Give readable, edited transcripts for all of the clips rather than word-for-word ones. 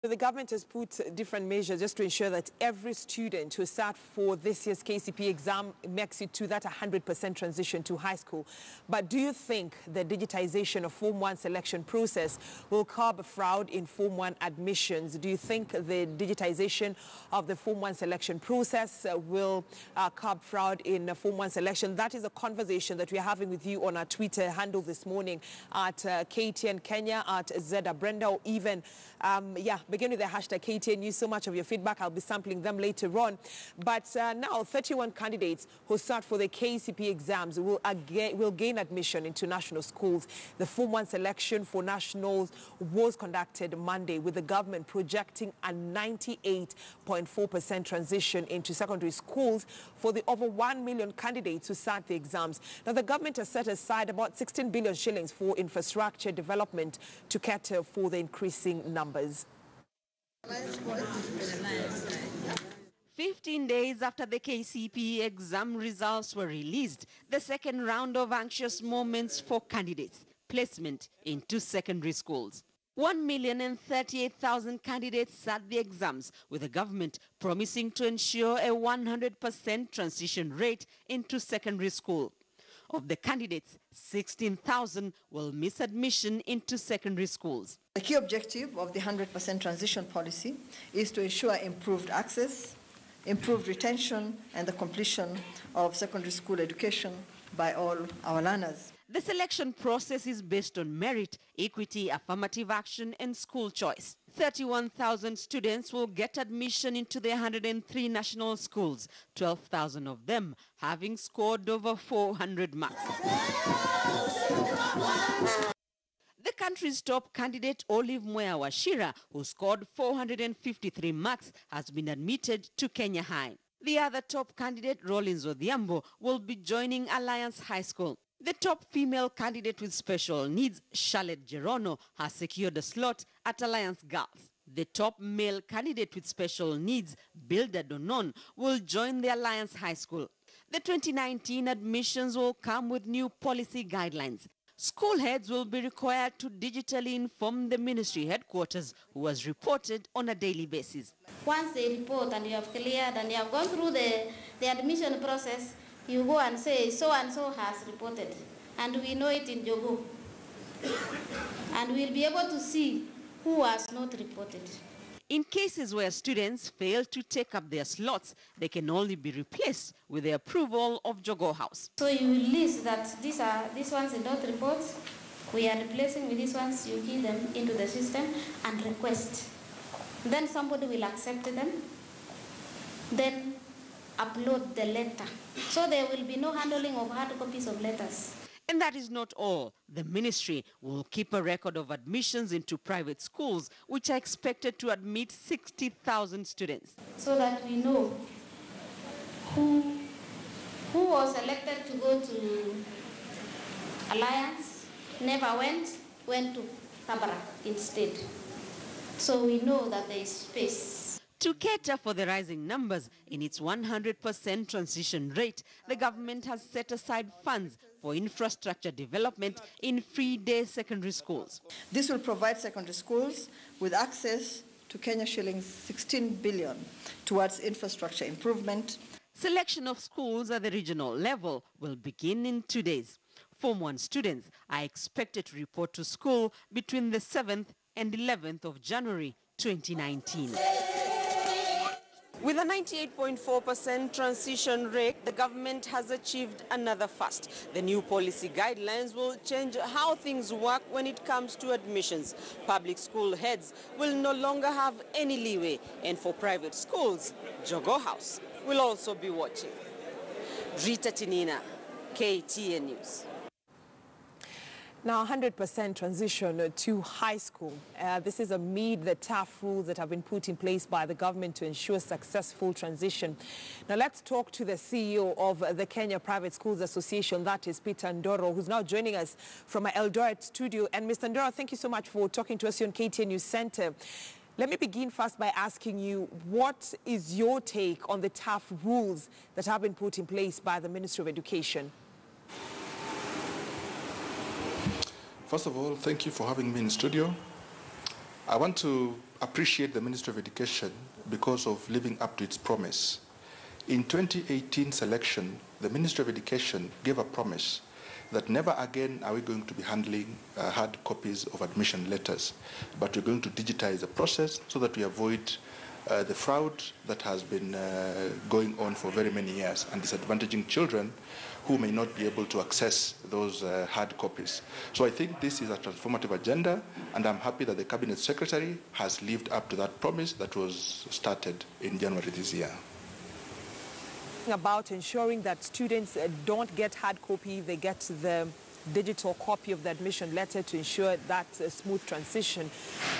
The government has put different measures just to ensure that every student who sat for this year's KCPE exam makes it to that 100% transition to high school. But do you think the digitization of Form 1 selection process will curb fraud in Form 1 admissions? Do you think the digitization of the Form 1 selection process will curb fraud in Form 1 selection? That is a conversation that we are having with you on our Twitter handle this morning at KTN Kenya, at Zeda Brenda, or even, begin with the hashtag KTN News. So much of your feedback, I'll be sampling them later on. But now 31 candidates who start for the KCPE exams will gain admission into national schools. The Form 1 selection for nationals was conducted Monday, with the government projecting a 98.4% transition into secondary schools for the over 1 million candidates who sat the exams. Now, the government has set aside about 16 billion shillings for infrastructure development to cater for the increasing numbers. 15 days after the KCPE exam results were released, the second round of anxious moments for candidates, placement into secondary schools. 1,038,000 candidates sat the exams, with the government promising to ensure a 100% transition rate into secondary school. Of the candidates, 16,000 will miss admission into secondary schools. The key objective of the 100% transition policy is to ensure improved access, improved retention, and the completion of secondary school education by all our learners. The selection process is based on merit, equity, affirmative action, and school choice. 31,000 students will get admission into the 103 national schools, 12,000 of them having scored over 400 marks. The country's top candidate, Olive Mwea Wachira, who scored 453 marks, has been admitted to Kenya High. The other top candidate, Rollins Odhiambo, will be joining Alliance High School. The top female candidate with special needs, Charlotte Gerono, has secured a slot at Alliance Girls. The top male candidate with special needs, Bilda Donon, will join the Alliance High School. The 2019 admissions will come with new policy guidelines. School heads will be required to digitally inform the ministry headquarters, who has reported on a daily basis. Once they report and you have cleared and you have gone through the admission process, you go and say, so-and-so has reported. And we know it in Jogo. And we'll be able to see who has not reported. In cases where students fail to take up their slots, they can only be replaced with the approval of Jogo House. So you will list that these ones did not report. We are replacing with these ones. You key them into the system and request. Then somebody will accept them. Then upload the letter. So there will be no handling of hard copies of letters. And that is not all. The ministry will keep a record of admissions into private schools, which are expected to admit 60,000 students. So that we know who was elected to go to Alliance, never went to Tabara instead. So we know that there is space. To cater for the rising numbers in its 100% transition rate, the government has set aside funds for infrastructure development in free-day secondary schools. This will provide secondary schools with access to Kenya shillings 16 billion towards infrastructure improvement. Selection of schools at the regional level will begin in 2 days. Form 1 students are expected to report to school between the 7th and 11th of January 2019. With a 98.4% transition rate, the government has achieved another first. The new policy guidelines will change how things work when it comes to admissions. Public school heads will no longer have any leeway, and for private schools, Jogo House will also be watching. Rita Tinina, KTN News. Now, 100% transition to high school. This is amid the tough rules that have been put in place by the government to ensure successful transition. Now, let's talk to the CEO of the Kenya Private Schools Association, that is Peter Ndoro, who's now joining us from our Eldoret studio. And Mr. Ndoro, thank you so much for talking to us here on KTN News Center. Let me begin first by asking you, what is your take on the tough rules that have been put in place by the Ministry of Education? First of all, thank you for having me in studio. I want to appreciate the Ministry of Education because of living up to its promise. In 2018 selection, the Ministry of Education gave a promise that never again are we going to be handling hard copies of admission letters, but we're going to digitize the process so that we avoid the fraud that has been going on for very many years and disadvantaging children who may not be able to access those hard copies. So I think this is a transformative agenda, and I'm happy that the Cabinet Secretary has lived up to that promise that was started in January this year. About ensuring that students don't get hard copy, they get the digital copy of the admission letter to ensure that smooth transition.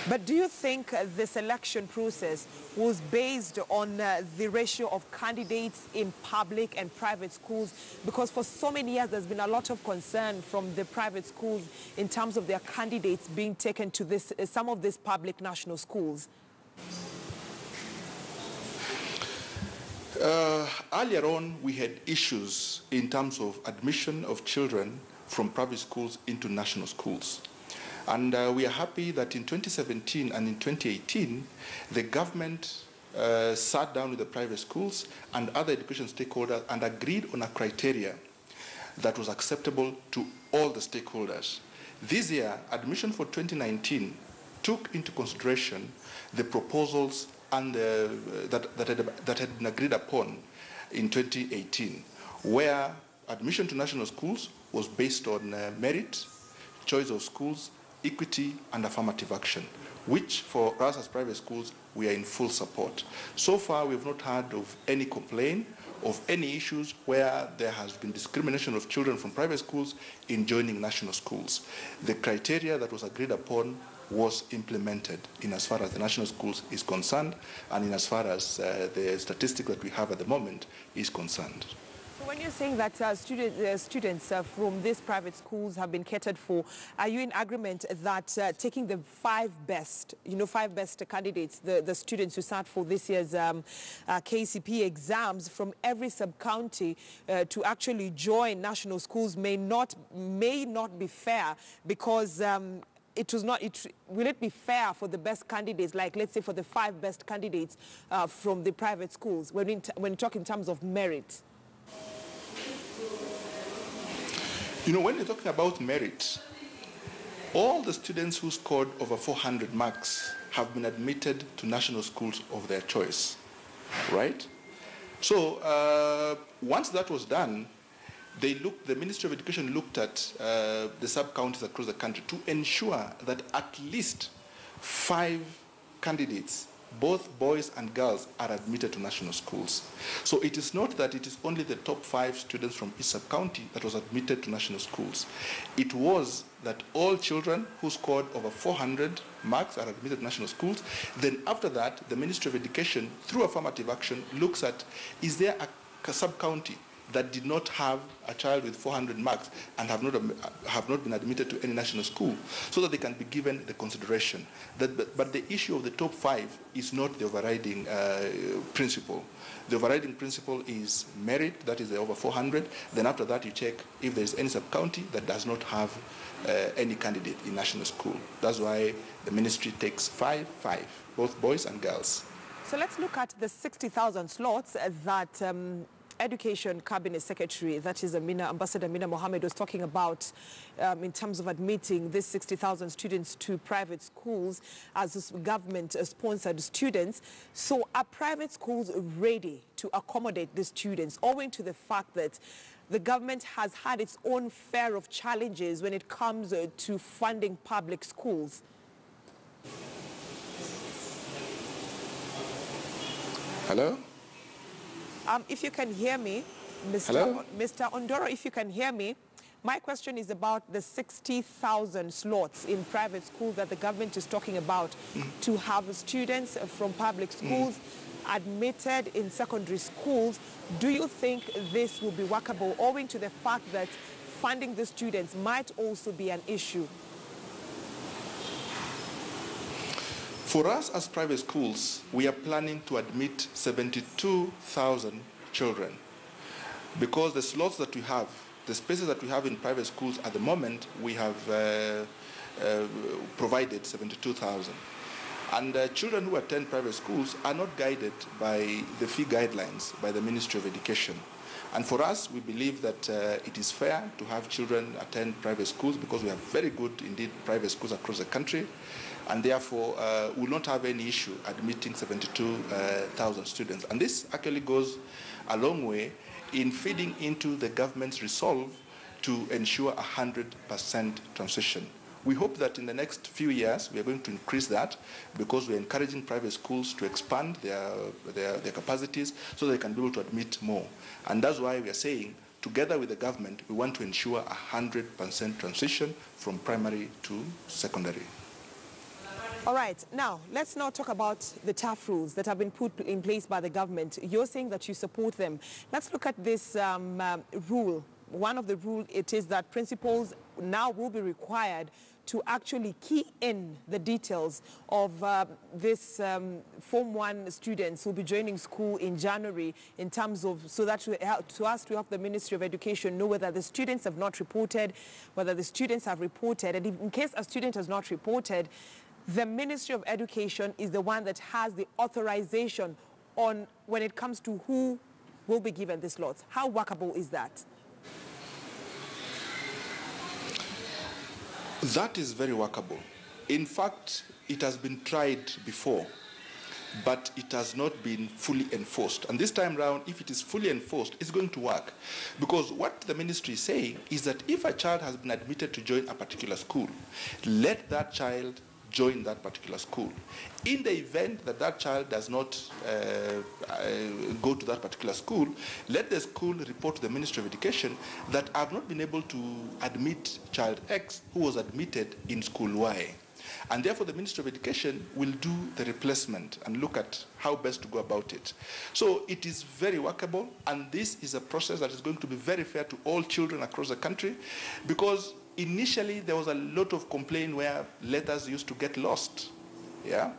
But do you think the selection process was based on the ratio of candidates in public and private schools? Because for so many years there's been a lot of concern from the private schools in terms of their candidates being taken to some of these public national schools. Earlier on, we had issues in terms of admission of children from private schools into national schools. And we are happy that in 2017 and in 2018, the government sat down with the private schools and other education stakeholders and agreed on a criteria that was acceptable to all the stakeholders. This year, admission for 2019 took into consideration the proposals and that had been agreed upon in 2018, where admission to national schools was based on merit, choice of schools, equity, and affirmative action, which for us as private schools, we are in full support. So far, we have not heard of any complaint of any issues where there has been discrimination of children from private schools in joining national schools. The criteria that was agreed upon was implemented in as far as the national schools is concerned and in as far as the statistic that we have at the moment is concerned. So when you're saying that students from these private schools have been catered for, are you in agreement that taking the five best candidates, the students who sat for this year's KCP exams from every sub-county to actually join national schools may not be fair because will it be fair for the best candidates, like let's say for the five best candidates from the private schools, when you talk in terms of merit? You know, when you're talking about merit, all the students who scored over 400 marks have been admitted to national schools of their choice, right? So once that was done, the Ministry of Education looked at the sub-counties across the country to ensure that at least 5 candidates, both boys and girls, are admitted to national schools. So it is not that it is only the top 5 students from each sub-county that was admitted to national schools. It was that all children who scored over 400 marks are admitted to national schools. Then after that, the Ministry of Education, through affirmative action, looks at, is there a sub-county that did not have a child with 400 marks and have not been admitted to any national school, so that they can be given the consideration. But the issue of the top 5 is not the overriding principle. The overriding principle is merit, that is the over 400. Then after that, you check if there is any sub-county that does not have any candidate in national school. That's why the ministry takes 5, both boys and girls. So let's look at the 60,000 slots that Education Cabinet Secretary, that is Ambassador Amina Mohammed, was talking about in terms of admitting these 60,000 students to private schools as government-sponsored students. So are private schools ready to accommodate these students, owing to the fact that the government has had its own share of challenges when it comes to funding public schools? Hello? If you can hear me, Hello? Mr. Ondoro, if you can hear me, my question is about the 60,000 slots in private schools that the government is talking about to have students from public schools admitted in secondary schools. Do you think this will be workable, owing to the fact that funding the students might also be an issue? For us as private schools, we are planning to admit 72,000 children because the slots that we have, the spaces that we have in private schools at the moment, we have provided 72,000. And children who attend private schools are not guided by the fee guidelines by the Ministry of Education. And for us, we believe that it is fair to have children attend private schools because we have very good, indeed, private schools across the country. And therefore, we will not have any issue admitting 72,000 students. And this actually goes a long way in feeding into the government's resolve to ensure 100% transition. We hope that in the next few years we are going to increase that because we are encouraging private schools to expand their capacities so they can be able to admit more. And that's why we are saying, together with the government, we want to ensure 100% transition from primary to secondary. All right, now let's now talk about the tough rules that have been put in place by the government. You're saying that you support them. Let's look at this rule. One of the rules, it is that principals now will be required to actually key in the details of this Form 1 students who will be joining school in January in terms of, so that to us to help the Ministry of Education know whether the students have not reported, whether the students have reported, and in case a student has not reported, the Ministry of Education is the one that has the authorization on when it comes to who will be given this lot. How workable is that? That is very workable. In fact, it has been tried before, but it has not been fully enforced. And this time round, if it is fully enforced, it's going to work. Because what the ministry is saying is that if a child has been admitted to join a particular school, let that child join that particular school. In the event that that child does not go to that particular school, let the school report to the Ministry of Education that I've not been able to admit child X who was admitted in school Y. And therefore the Ministry of Education will do the replacement and look at how best to go about it. So it is very workable, and this is a process that is going to be very fair to all children across the country, because initially there was a lot of complaint where letters used to get lost. Yeah?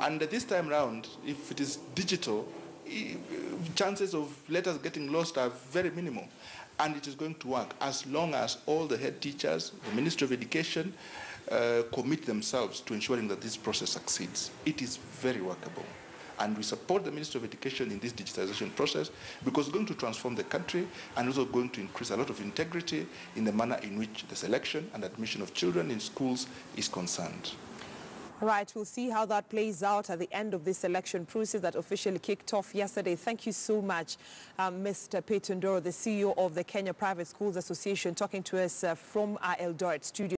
And this time around, if it is digital, chances of letters getting lost are very minimal. And it is going to work as long as all the head teachers, the Ministry of Education, commit themselves to ensuring that this process succeeds. It is very workable. And we support the Ministry of Education in this digitization process because it's going to transform the country and also going to increase a lot of integrity in the manner in which the selection and admission of children in schools is concerned. All right, we'll see how that plays out at the end of this election process that officially kicked off yesterday. Thank you so much, Mr. Peyton Doro, the CEO of the Kenya Private Schools Association, talking to us from our Eldoret studio.